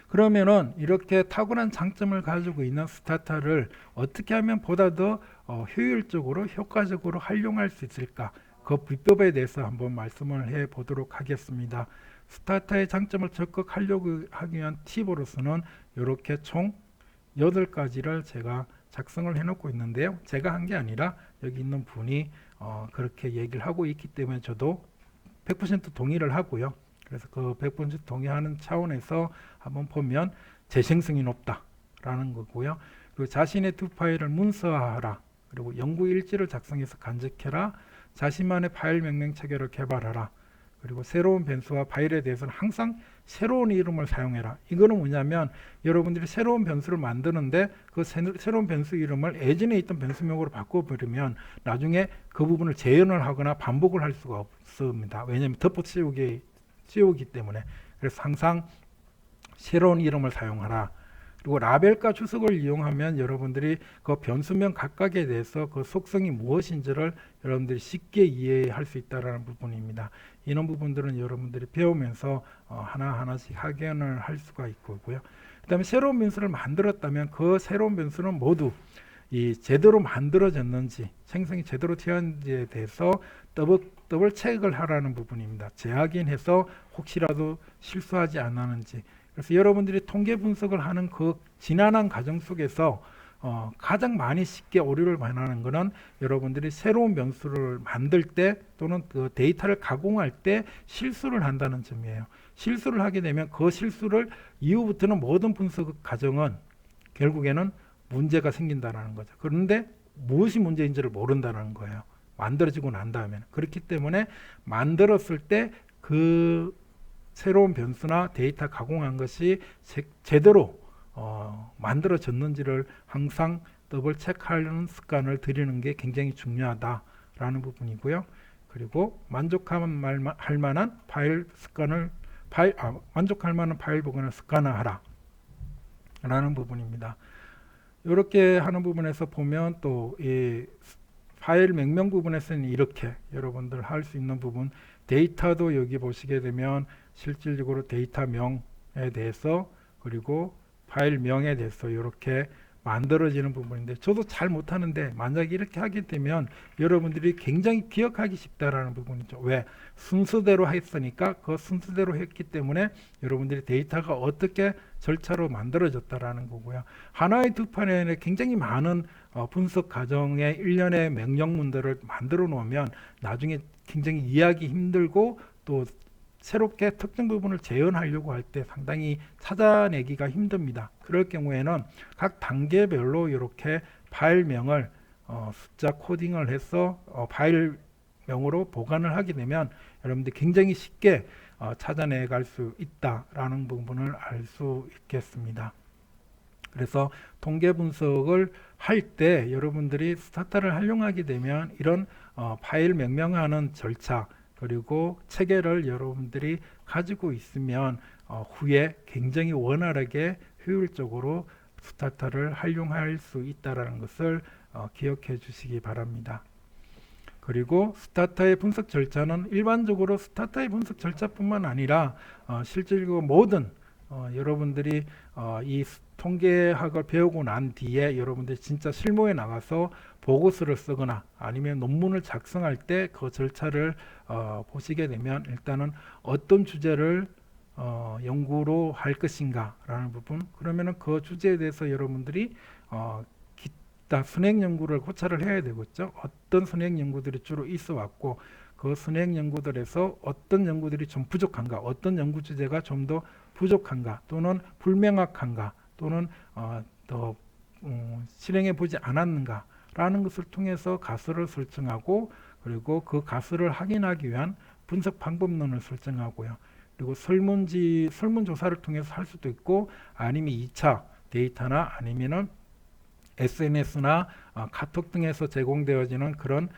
그러면은 이렇게 탁월한 장점을 가지고 있는 스타타를 어떻게 하면 보다 더 효율적으로 효과적으로 활용할 수 있을까, 그 비법에 대해서 한번 말씀을 해 보도록 하겠습니다. 스타타의 장점을 적극 하려고 하기 위한 팁으로서는 이렇게 총 8가지를 제가 작성을 해놓고 있는데요. 제가 한 게 아니라 여기 있는 분이 그렇게 얘기를 하고 있기 때문에 저도 100% 동의를 하고요. 그래서 그 100% 동의하는 차원에서 한번 보면 재생성이 높다라는 거고요. 그리고 자신의 두 파일을 문서화하라. 그리고 연구 일지를 작성해서 간직해라. 자신만의 파일 명령 체계를 개발하라. 그리고 새로운 변수와 파일에 대해서는 항상 새로운 이름을 사용해라. 이거는 뭐냐면 여러분들이 새로운 변수를 만드는데 그 새로운 변수 이름을 예전에 있던 변수명으로 바꿔버리면 나중에 그 부분을 재현을 하거나 반복을 할 수가 없습니다. 왜냐하면 씌우기 때문에. 그래서 항상 새로운 이름을 사용하라. 그리고 라벨과 주석을 이용하면 여러분들이 그 변수명 각각에 대해서 그 속성이 무엇인지를 여러분들이 쉽게 이해할 수 있다는 부분입니다. 이런 부분들은 여러분들이 배우면서 하나하나씩 확인을 할 수가 있고요. 그 다음에 새로운 변수를 만들었다면 그 새로운 변수는 모두 이 제대로 만들어졌는지, 생성이 제대로 되었는지에 대해서 더블 체크를 하라는 부분입니다. 재확인해서 혹시라도 실수하지 않았는지. 그래서 여러분들이 통계 분석을 하는 그 지난한 과정 속에서 가장 많이 쉽게 오류를 만나는 것은 여러분들이 새로운 변수를 만들 때 또는 그 데이터를 가공할 때 실수를 한다는 점이에요. 실수를 하게 되면 그 실수를 이후부터는 모든 분석 과정은 결국에는 문제가 생긴다는 거죠. 그런데 무엇이 문제인지를 모른다는 거예요. 만들어지고 난 다음에. 그렇기 때문에 만들었을 때 그 새로운 변수나 데이터 가공한 것이 제대로 만들어졌는지를 항상 더블 체크하는 습관을 들이는 게 굉장히 중요하다라는 부분이고요. 그리고 만족할 만한 파일 습관을 만족할 만한 파일 보관을 습관화하라 라는 부분입니다. 이렇게 하는 부분에서 보면 또 이 파일 명명 부분에서는 이렇게 여러분들 할 수 있는 부분, 데이터도 여기 보시게 되면 실질적으로 데이터명에 대해서 그리고 파일명에 대해서 이렇게 만들어지는 부분인데, 저도 잘 못하는데 만약에 이렇게 하게 되면 여러분들이 굉장히 기억하기 쉽다라는 부분이죠. 왜? 순서대로 했으니까 그 순서대로 했기 때문에 여러분들이 데이터가 어떻게 절차로 만들어졌다라는 거고요. 하나의 두 판에 굉장히 많은 분석 과정의 일련의 명령문들을 만들어 놓으면 나중에 굉장히 이해하기 힘들고 또 새롭게 특정 부분을 재현하려고 할 때 상당히 찾아내기가 힘듭니다. 그럴 경우에는 각 단계별로 이렇게 파일명을 숫자 코딩을 해서 파일명으로 보관을 하게 되면 여러분들 굉장히 쉽게 찾아내 갈 수 있다라는 부분을 알 수 있겠습니다. 그래서 통계 분석을 할 때 여러분들이 스타타를 활용하게 되면 이런 파일 명명하는 절차 그리고 체계를 여러분들이 가지고 있으면 후에 굉장히 원활하게 효율적으로 스타타를 활용할 수 있다는 것을 기억해 주시기 바랍니다. 그리고 스타타의 분석 절차는 일반적으로 스타타의 분석 절차뿐만 아니라 실질적으로 모든 여러분들이 이 통계학을 배우고 난 뒤에 여러분들이 진짜 실무에 나가서 보고서를 쓰거나 아니면 논문을 작성할 때 그 절차를 보시게 되면 일단은 어떤 주제를 연구로 할 것인가 라는 부분, 그러면은 그 주제에 대해서 여러분들이 기타 선행 연구를 고찰을 해야 되겠죠. 어떤 선행 연구들이 주로 있어 왔고 그 선행 연구들에서 어떤 연구들이 좀 부족한가, 어떤 연구 주제가 좀 더 부족한가 또는 불명확한가 또는 더 실행해 보지 않았는가 라는 것을 통해서 가설을 설정하고 그리고 그 가설을 확인하기 위한 분석 방법론을 설정하고요. 그리고 설문조사를 통해서 할 수도 있고 아니면 2차 데이터나 아니면은 SNS나 카톡 등에서 제공되어지는 그런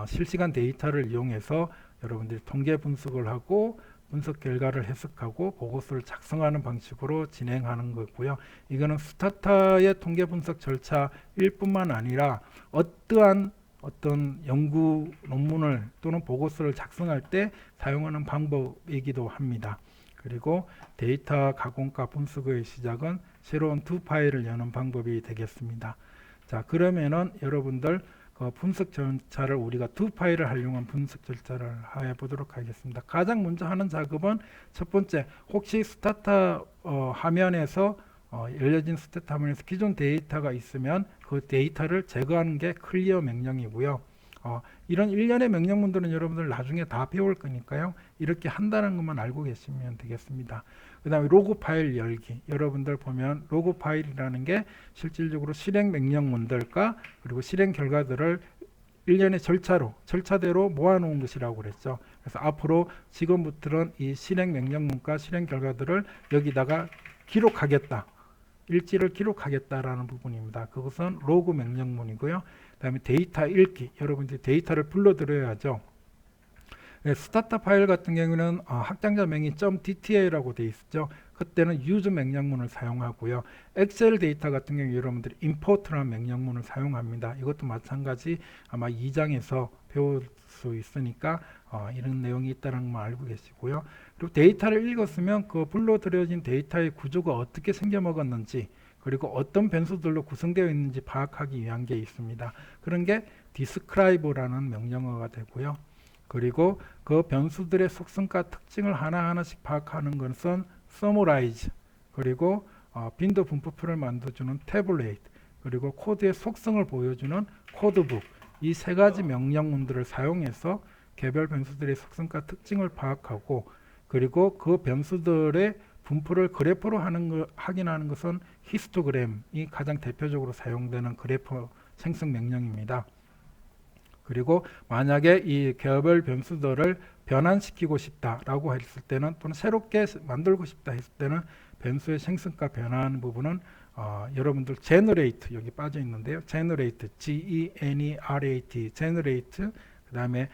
실시간 데이터를 이용해서 여러분들이 통계 분석을 하고 분석 결과를 해석하고 보고서를 작성하는 방식으로 진행하는 거고요. 이거는 스타타의 통계 분석 절차일 뿐만 아니라 어떠한 어떤 연구 논문을 또는 보고서를 작성할 때 사용하는 방법이기도 합니다. 그리고 데이터 가공과 분석의 시작은 새로운 두 파일을 여는 방법이 되겠습니다. 자, 그러면은 여러분들 분석 절차를 우리가 두 파일을 활용한 분석 절차를 해보도록 하겠습니다. 가장 먼저 하는 작업은 첫 번째, 혹시 스타타 화면에서 열려진 스타타 화면에서 기존 데이터가 있으면 그 데이터를 제거하는 게 클리어 명령이고요. 이런 일련의 명령문들은 여러분들 나중에 다 배울 거니까요. 이렇게 한다는 것만 알고 계시면 되겠습니다. 그 다음에 로그 파일 열기. 여러분들 보면 로그 파일이라는 게 실질적으로 실행 명령문들과 그리고 실행 결과들을 일련의 절차대로 모아놓은 것이라고 그랬죠. 그래서 앞으로 지금부터는 이 실행 명령문과 실행 결과들을 여기다가 기록하겠다. 일지를 기록하겠다라는 부분입니다. 그것은 로그 명령문이고요. 그 다음에 데이터 읽기. 여러분들이 데이터를 불러들여야죠. 스타터 파일 같은 경우는 확장자 명이 .dta라고 되어 있죠. 그때는 use 명령문을 사용하고요. 엑셀 데이터 같은 경우 여러분들이 import라는 명령문을 사용합니다. 이것도 마찬가지 아마 2장에서 배울 수 있으니까 이런 내용이 있다는 걸 알고 계시고요. 그리고 데이터를 읽었으면 그 불러들여진 데이터의 구조가 어떻게 생겨먹었는지 그리고 어떤 변수들로 구성되어 있는지 파악하기 위한 게 있습니다. 그런 게 describe라는 명령어가 되고요. 그리고 그 변수들의 속성과 특징을 하나하나씩 파악하는 것은 summarize, 그리고 빈도 분포표를 만들어주는 tabulate, 그리고 코드의 속성을 보여주는 코드북, 이 세 가지 명령문들을 사용해서 개별 변수들의 속성과 특징을 파악하고 그리고 그 변수들의 분포를 그래프로 확인하는 것은 히스토그램이 가장 대표적으로 사용되는 그래프 생성 명령입니다. 그리고 만약에 이 개별 변수들을 변환시키고 싶다라고 했을 때는 또는 새롭게 만들고 싶다 했을 때는 변수의 생성과 변환 부분은 여러분들 generate 여기 빠져 있는데요. generate G-E-N-E-R-A-T generate 그 다음에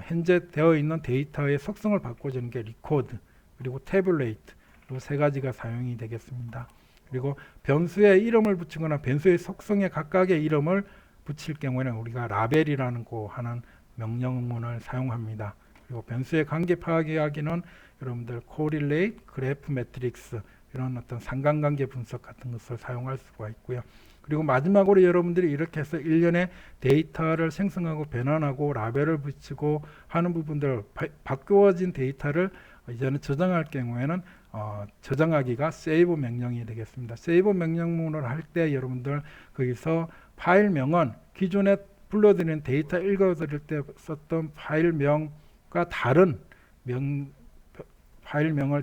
현재 되어 있는 데이터의 속성을 바꿔주는 게 record 그리고 tabulate 이 세 가지가 사용이 되겠습니다. 그리고 변수에 이름을 붙이거나 변수의 속성에 각각의 이름을 붙일 경우에는 우리가 라벨이라는 거 하는 명령문을 사용합니다. 그리고 변수의 관계 파악하기는 여러분들 correlate, graph matrix 이런 어떤 상관관계 분석 같은 것을 사용할 수가 있고요. 그리고 마지막으로 여러분들이 이렇게 해서 일련의 데이터를 생성하고 변환하고 라벨을 붙이고 하는 부분들 바꾸어진 데이터를 이제는 저장할 경우에는 저장하기가 save 명령이 되겠습니다. save 명령문을 할 때 여러분들 거기서 파일명은 기존에 불러드리는 데이터 읽어드릴 때 썼던 파일명과 다른 파일명으로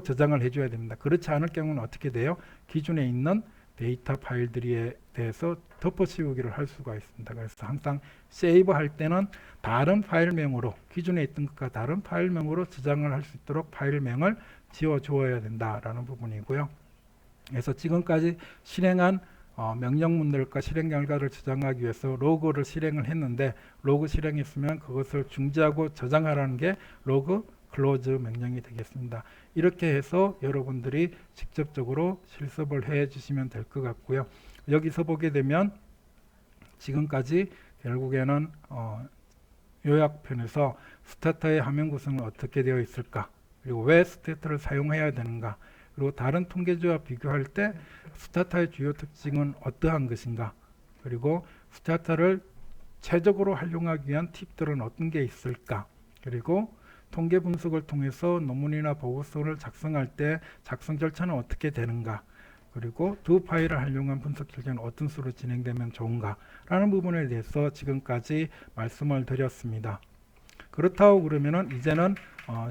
저장을 해줘야 됩니다. 그렇지 않을 경우는 어떻게 돼요? 기존에 있는 데이터 파일들에 대해서 덮어씌우기를 할 수가 있습니다. 그래서 항상 세이브 할 때는 다른 파일명으로 기존에 있던 것과 다른 파일명으로 저장을 할 수 있도록 파일명을 지어주어야 된다라는 부분이고요. 그래서 지금까지 실행한 명령문들과 실행 결과를 저장하기 위해서 로그를 실행을 했는데 로그 실행했으면 그것을 중지하고 저장하라는 게 로그 클로즈 명령이 되겠습니다. 이렇게 해서 여러분들이 직접적으로 실습을 해 주시면 될 것 같고요. 여기서 보게 되면 지금까지 결국에는 요약편에서 스타터의 화면 구성은 어떻게 되어 있을까, 그리고 왜 스타터를 사용해야 되는가, 그리고 다른 통계지와 비교할 때 스타터의 주요 특징은 어떠한 것인가, 그리고 스타터를 최적으로 활용하기 위한 팁들은 어떤 게 있을까, 그리고 통계 분석을 통해서 논문이나 보고서를 작성할 때 작성 절차는 어떻게 되는가, 그리고 두 파일을 활용한 분석 절차는 어떤 수로 진행되면 좋은가 라는 부분에 대해서 지금까지 말씀을 드렸습니다. 그렇다고 그러면은 이제는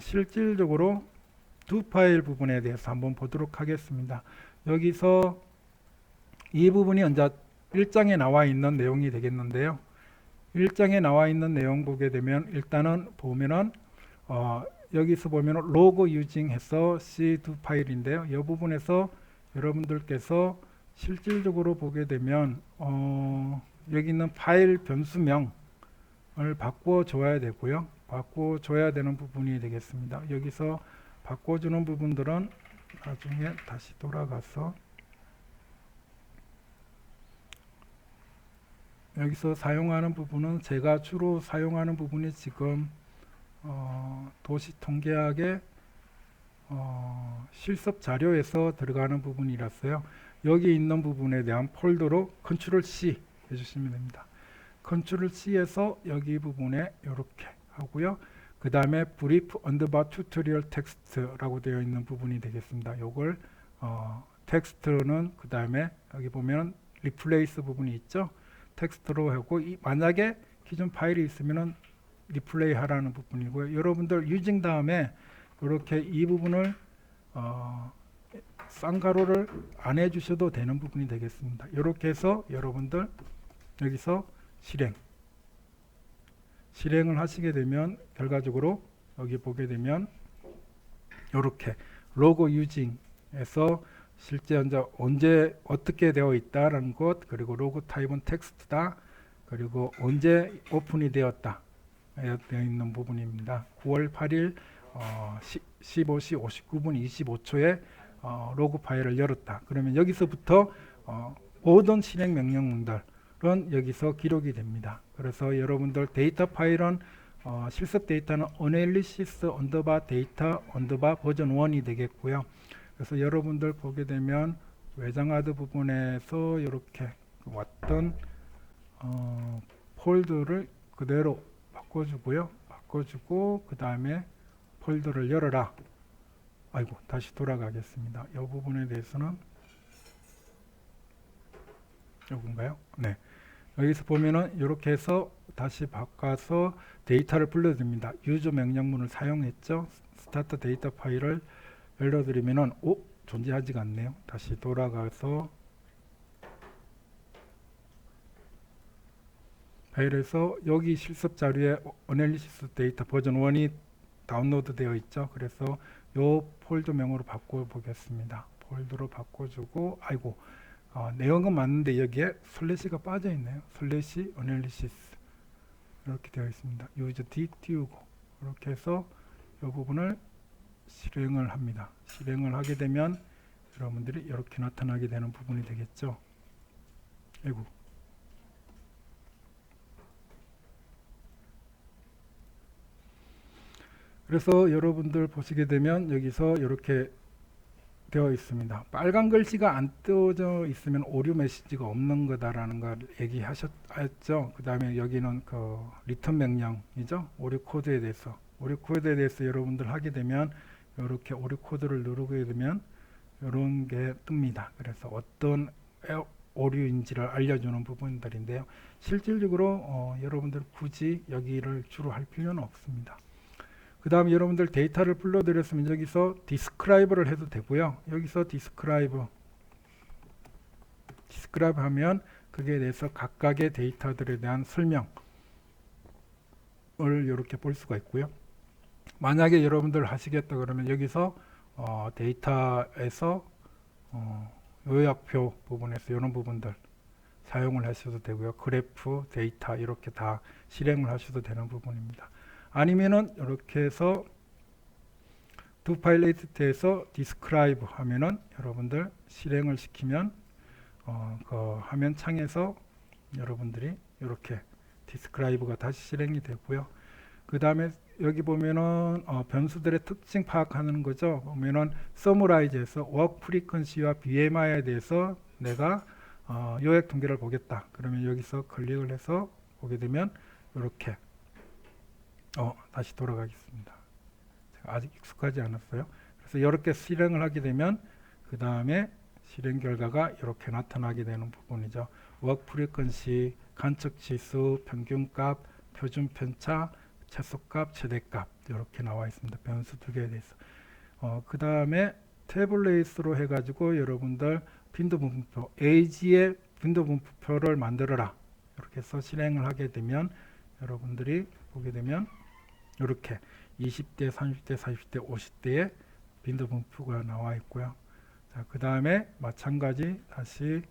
실질적으로 두 파일 부분에 대해서 한번 보도록 하겠습니다. 여기서 이 부분이 이제 1장에 나와 있는 내용이 되겠는데요. 1장에 나와 있는 내용 보게 되면 일단은 보면은 여기서 보면 로그 유징 해서 C2 파일인데요. 이 부분에서 여러분들께서 실질적으로 보게 되면 여기 있는 파일 변수명을 바꿔 줘야 되고요. 바꿔 줘야 되는 부분이 되겠습니다. 여기서 바꿔주는 부분들은 나중에 다시 돌아가서 여기서 사용하는 부분은 제가 주로 사용하는 부분이 지금 도시통계학의 실습 자료에서 들어가는 부분이라서요. 여기 있는 부분에 대한 폴더로 컨트롤 C 해주시면 됩니다. 컨트롤 C에서 여기 부분에 이렇게 하고요. 그 다음에 brief underbar tutorial text라고 되어 있는 부분이 되겠습니다. 요걸 텍스트는 그 다음에 여기 보면 replace 부분이 있죠. 텍스트로 하고 만약에 기존 파일이 있으면은 리플레이 하라는 부분이고요. 여러분들 유징 다음에 이렇게 이 부분을 쌍가로를 안 해주셔도 되는 부분이 되겠습니다. 이렇게 해서 여러분들 여기서 실행을 하시게 되면 결과적으로 여기 보게 되면 이렇게 로고 유징에서 실제 언제 어떻게 되어 있다라는 것, 그리고 로그 타입은 텍스트다, 그리고 언제 오픈이 되었다 되어 있는 부분입니다. 9월 8일 15시 59분 25초에 로그 파일을 열었다. 그러면 여기서부터 모든 실행 명령문들은 여기서 기록이 됩니다. 그래서 여러분들 데이터 파일은 실습 데이터는 analysis underbar data underbar 버전 1이 되겠고요. 그래서 여러분들 보게 되면 외장하드 부분에서 이렇게 왔던 폴더를 그대로 바꿔주고 그 다음에 폴더를 열어라. 아이고, 다시 돌아가겠습니다. 이 부분에 대해서는 요건가요? 네. 여기서 보면은 이렇게 해서 다시 바꿔서 데이터를 불러줍니다. 유저 명령문을 사용했죠. 스타트 데이터 파일을 열어드리면은 존재하지가 않네요. 다시 돌아가서 파일에서 여기 실습 자료에 어널리시스 데이터 버전 1이 다운로드 되어 있죠. 그래서 요 폴더명으로 바꿔 보겠습니다. 볼드로 바꿔주고, 아이고, 내용은 맞는데 여기에 슬래시가 빠져 있네요. 슬래시 어널리시스 이렇게 되어 있습니다. 유저 D 띄우고 이렇게 해서 이 부분을 실행을 합니다. 실행을 하게 되면 여러분들이 이렇게 나타나게 되는 부분이 되겠죠. 아이고. 그래서 여러분들 보시게 되면 여기서 이렇게 되어 있습니다. 빨간 글씨가 안 뜨어져 있으면 오류 메시지가 없는 거다라는 걸 얘기하셨죠. 그 다음에 여기는 그 리턴 명령이죠. 오류 코드에 대해서 여러분들 하게 되면 이렇게 오류 코드를 누르게 되면 이런 게 뜹니다. 그래서 어떤 오류인지를 알려주는 부분들인데요. 실질적으로 여러분들 굳이 여기를 주로 할 필요는 없습니다. 그 다음에 여러분들 데이터를 불러드렸으면 여기서 디스크라이브를 해도 되고요. 여기서 디스크라이브 하면 그게 대해서 각각의 데이터들에 대한 설명을 이렇게 볼 수가 있고요. 만약에 여러분들 하시겠다 그러면 여기서 데이터에서 요약표 부분에서 이런 부분들 사용을 하셔도 되고요. 그래프, 데이터 이렇게 다 실행을 하셔도 되는 부분입니다. 아니면은 이렇게 해서 두 파일 에디터에서 디스크라이브 하면은 여러분들 실행을 시키면 그 화면 창에서 여러분들이 이렇게 디스크라이브가 다시 실행이 되고요. 그 다음에 여기 보면은 변수들의 특징 파악하는 거죠. 보면은 서머라이즈에서 워크 프리퀀시와 BMI에 대해서 내가 요약 통계를 보겠다. 그러면 여기서 클릭을 해서 보게 되면 이렇게 다시 돌아가겠습니다. 제가 아직 익숙하지 않았어요. 그래서 이렇게 실행을 하게 되면 그 다음에 실행 결과가 이렇게 나타나게 되는 부분이죠. 워크 프리퀀시, 간척 지수, 평균값, 표준 편차, 최소값, 최대값 이렇게 나와 있습니다. 변수 두 개에 대해서. 그 다음에 태블레이스로 해가지고 여러분들 빈도 분포표, 에이지의 빈도 분포표를 만들어라. 이렇게 해서 실행을 하게 되면 여러분들이 보게 되면 이렇게 20대, 30대, 40대, 50대의 빈도 분포가 나와 있고요. 자, 그 다음에 마찬가지 다시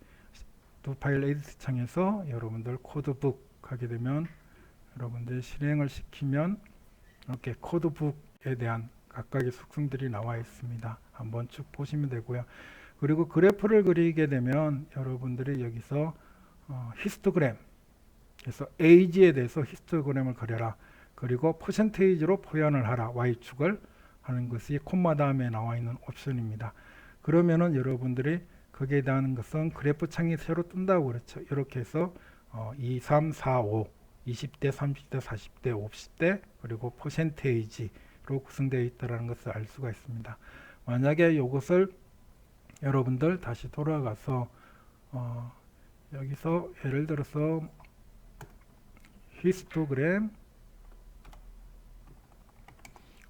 두 파일 에디트 창에서 여러분들 코드북 하게 되면 여러분들 실행을 시키면 이렇게 코드북에 대한 각각의 속성들이 나와 있습니다. 한번 쭉 보시면 되고요. 그리고 그래프를 그리게 되면 여러분들이 여기서 히스토그램 그래서 에이지에 대해서 히스토그램을 그려라. 그리고 퍼센테이지로 표현을 하라. Y축을 하는 것이 콤마 다음에 나와 있는 옵션입니다. 그러면은 여러분들이 거기에 대한 것은 그래프 창이 새로 뜬다고 그렇죠. 이렇게 해서 2, 3, 4, 5 20대, 30대, 40대, 50대 그리고 퍼센테이지로 구성되어 있다는 것을 알 수가 있습니다. 만약에 이것을 여러분들 다시 돌아가서 여기서 예를 들어서 히스토그램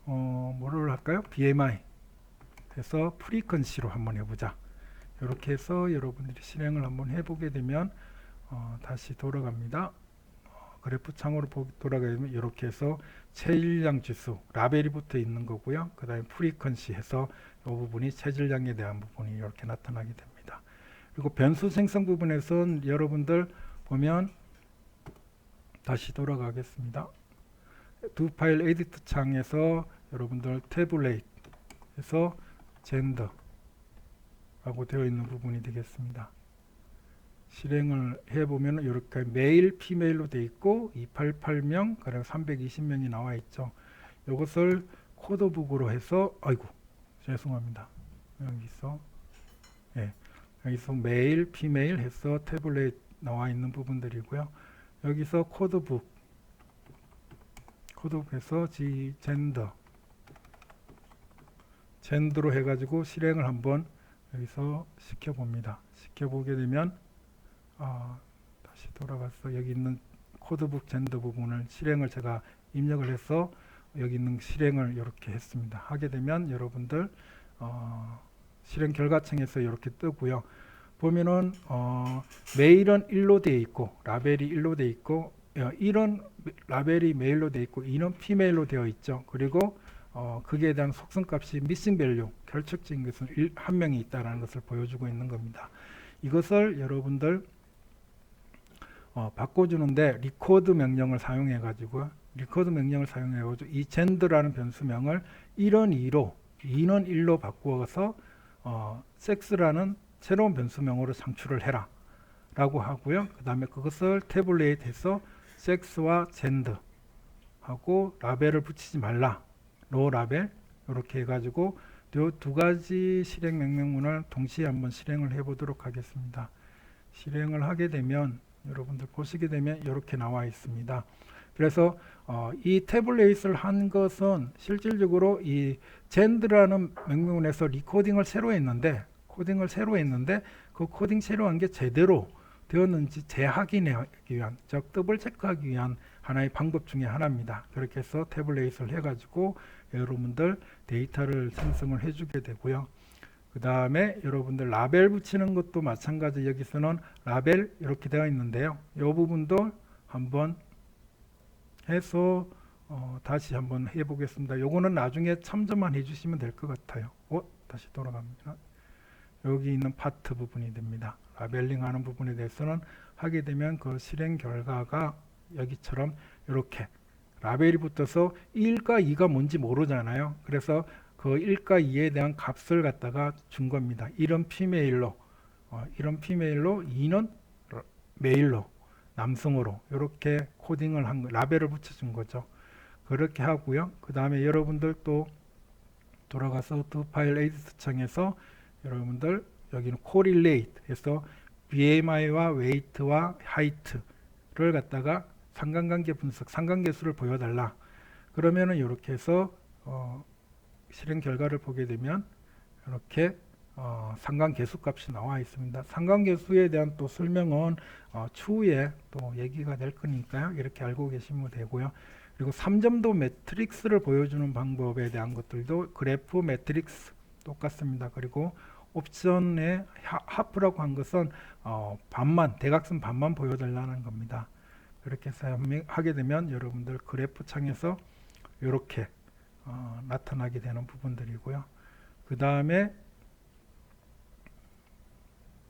뭐를 할까요? BMI 해서 프리퀀시로 한번 해보자. 이렇게 해서 여러분들이 실행을 한번 해보게 되면 다시 돌아갑니다. 그래프 창으로 돌아가면 이렇게 해서 체질량 지수 라벨이 붙어 있는 거고요. 그 다음에 프리퀀시 해서 이 부분이 체질량에 대한 부분이 이렇게 나타나게 됩니다. 그리고 변수 생성 부분에서는 여러분들 보면 다시 돌아가겠습니다. 두 파일 에디트 창에서 여러분들 태블레이트 해서 젠더 라고 되어 있는 부분이 되겠습니다. 실행을 해보면 이렇게 메일, 피메일로 되어 있고 288명, 그리고 320명이 나와 있죠. 이것을 코드북으로 해서 아이고 죄송합니다. 여기서 메일, 피메일 해서 태블릿 나와 있는 부분들이고요. 여기서 코드북에서 젠더로 해가지고 실행을 한번 여기서 시켜봅니다. 시켜보게 되면 다시 돌아가서 여기 있는 코드북 젠더 부분을 실행을 제가 입력을 해서 여기 있는 실행을 이렇게 했습니다. 하게 되면 여러분들 실행 결과창에서 이렇게 뜨고요. 보면은 메일은 1로 되어 있고 라벨이 1로 되어 있고 1은 라벨이 메일로 되어 있고 2는 피메일로 되어 있죠. 그리고 거기에 대한 속성값이 미싱 밸류, 결촉적인 것은 한 명이 있다는 것을 보여주고 있는 겁니다. 이것을 여러분들 바꿔주는데 리코드 명령을 사용해 가지고 이 젠더라는 변수명을 1은 2로 2는 1로 바꾸어서 섹스라는 새로운 변수명으로 창출을 해라 라고 하고요. 그 다음에 그것을 태블릿해서 섹스와 젠더 하고 라벨을 붙이지 말라, 로 라벨, 이렇게 해가지고 이 두 가지 실행 명령문을 동시에 한번 실행을 해 보도록 하겠습니다. 실행을 하게 되면 여러분들 보시게 되면 이렇게 나와 있습니다. 그래서 이 태블릿을 한 것은 실질적으로 이 젠드라는 명령문에서 리코딩을 새로 했는데 그 코딩 새로 한 게 제대로 되었는지 재확인하기 위한, 즉 더블 체크하기 위한 하나의 방법 중에 하나입니다. 그렇게 해서 태블릿을 해가지고 여러분들 데이터를 생성을 해주게 되고요. 그 다음에 여러분들 라벨 붙이는 것도 마찬가지. 여기서는 라벨 이렇게 되어 있는데요. 이 부분도 한번 해서 다시 한번 해보겠습니다. 요거는 나중에 참조만 해주시면 될 것 같아요. 다시 돌아갑니다. 여기 있는 파트 부분이 됩니다. 라벨링 하는 부분에 대해서는 하게 되면 그 실행 결과가 여기처럼 이렇게 라벨이 붙어서 1과 2가 뭔지 모르잖아요. 그래서 그 1과 2에 대한 값을 갖다가 준 겁니다. 1은 피메일로, 2는 메일로, 남성으로 이렇게 코딩을 한 거, 라벨을 붙여준 거죠. 그렇게 하고요. 그 다음에 여러분들 또 돌아가서 두 파일 에디트 창에서 여러분들 여기는 correlate 해서 BMI와 weight와 height를 갖다가 상관관계 분석, 상관계수를 보여달라. 그러면은 이렇게 해서 실행 결과를 보게 되면 이렇게 상관계수 값이 나와 있습니다. 상관계수에 대한 또 설명은 추후에 또 얘기가 될 거니까요. 이렇게 알고 계시면 되고요. 그리고 3점도 매트릭스를 보여주는 방법에 대한 것들도 그래프 매트릭스 똑같습니다. 그리고 옵션에 하프라고 한 것은 반만, 대각선 반만 보여달라는 겁니다. 그렇게 사용하게 되면 여러분들 그래프 창에서 이렇게 나타나게 되는 부분들이고요. 그 다음에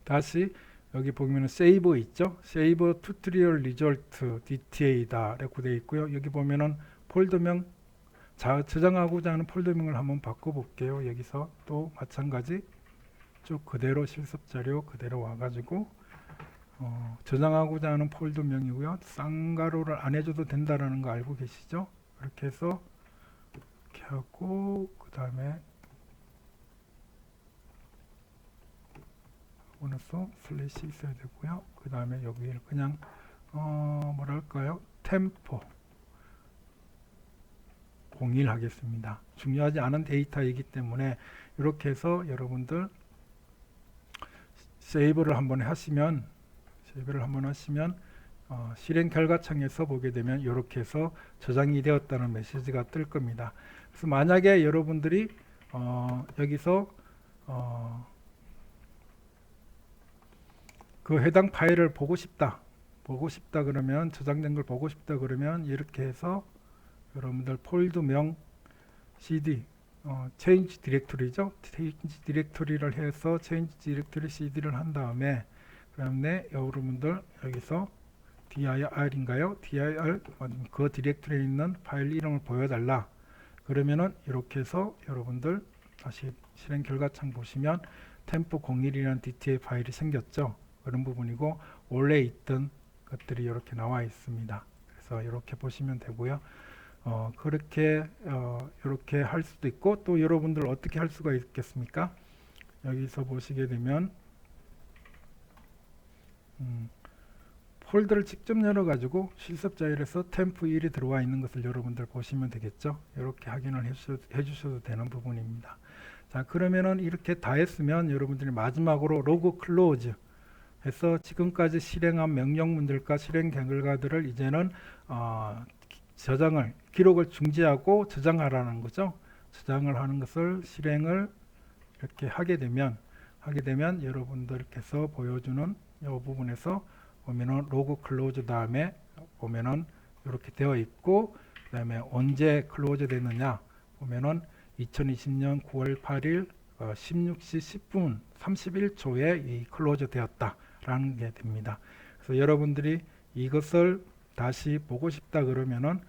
다시 여기 보면 세이버 있죠. 세이버 튜토리얼 리졸트 DTA다 라고 되어 있고요. 여기 보면은 폴더명 저장하고자 하는 폴더명을 한번 바꿔볼게요. 여기서 또 마찬가지 쭉 그대로 실습 자료 그대로 와가지고 저장하고자 하는 폴더명이고요. 쌍가로를 안 해줘도 된다라는 거 알고 계시죠? 그렇게 해서 이렇게 하고 그 다음에 오너서 슬래시 있어야 되고요. 그 다음에 여기를 그냥 뭐랄까요? 템포 01 하겠습니다. 중요하지 않은 데이터이기 때문에 이렇게 해서 여러분들 세이브를 한번 하시면 실행 결과창에서 보게 되면 이렇게 해서 저장이 되었다는 메시지가 뜰 겁니다. 그래서 만약에 여러분들이 여기서 그 해당 파일을 보고 싶다 그러면 저장된 걸 보고 싶다 그러면 이렇게 해서 여러분들 폴더명 cd change 디렉토리죠. change 디렉토리를 해서 change 디렉토리 cd를 한 다음에 그다음에 여러분들 여기서 dir인가요? dir 그 디렉토리에 있는 파일 이름을 보여달라. 그러면은 이렇게 해서 여러분들 다시 실행 결과창 보시면 temp01이라는 DTA 파일이 생겼죠. 그런 부분이고 원래 있던 것들이 이렇게 나와 있습니다. 그래서 이렇게 보시면 되고요. 그렇게 이렇게 할 수도 있고 또 여러분들 어떻게 할 수가 있겠습니까? 여기서 보시게 되면 폴더를 직접 열어가지고 실습 자료에서 temp1이 들어와 있는 것을 여러분들 보시면 되겠죠. 이렇게 확인을 해주셔도 되는 부분입니다. 자, 그러면은 이렇게 다 했으면 여러분들이 마지막으로 로그 클로즈 해서 지금까지 실행한 명령문들과 실행 결과들을 이제는 기록을 중지하고 저장하라는 거죠. 저장을 하는 것을 실행을 이렇게 하게 되면 여러분들께서 보여주는 이 부분에서 보면은 로그 클로즈 다음에 보면은 이렇게 되어 있고 그다음에 언제 클로즈 됐느냐 보면은 2020년 9월 8일 16시 10분 31초에 이 클로즈 되었다라는 게 됩니다. 그래서 여러분들이 이것을 다시 보고 싶다 그러면은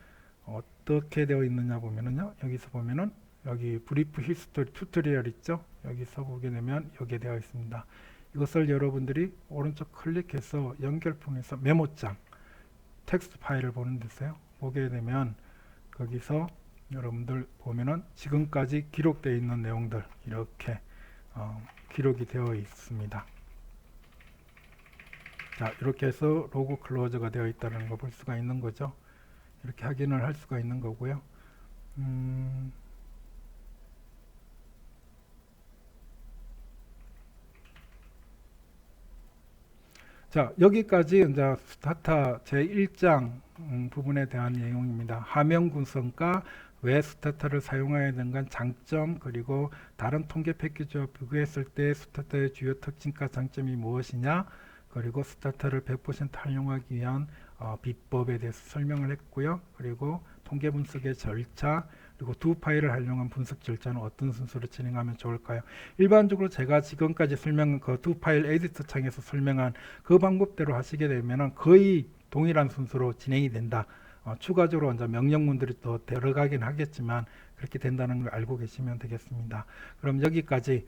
어떻게 되어 있느냐 보면은요, 여기서 보면은 여기 브리프 히스토리 튜토리얼 있죠? 여기서 보게 되면 여기에 되어 있습니다. 이것을 여러분들이 오른쪽 클릭해서 연결폰에서 메모장 텍스트 파일을 보는 데서요, 보게 되면 거기서 여러분들 보면은 지금까지 기록되어 있는 내용들 이렇게 기록이 되어 있습니다. 자, 이렇게 해서 로고 클로저가 되어 있다는 거 볼 수가 있는 거죠. 이렇게 확인을 할 수가 있는 거고요. 자, 여기까지 이제 스타타 제1장 부분에 대한 내용입니다. 화면 구성과 왜 스타타를 사용해야 되는가, 장점, 그리고 다른 통계 패키지와 비교했을 때 스타타의 주요 특징과 장점이 무엇이냐, 그리고 스타타를 100% 활용하기 위한 비법에 대해서 설명을 했고요. 그리고 통계 분석의 절차, 그리고 두 파일을 활용한 분석 절차는 어떤 순서로 진행하면 좋을까요? 일반적으로 제가 지금까지 설명한 그 두 파일 에디터 창에서 설명한 그 방법대로 하시게 되면 거의 동일한 순서로 진행이 된다. 추가적으로 이제 명령문들이 또 들어가긴 하겠지만 그렇게 된다는 걸 알고 계시면 되겠습니다. 그럼 여기까지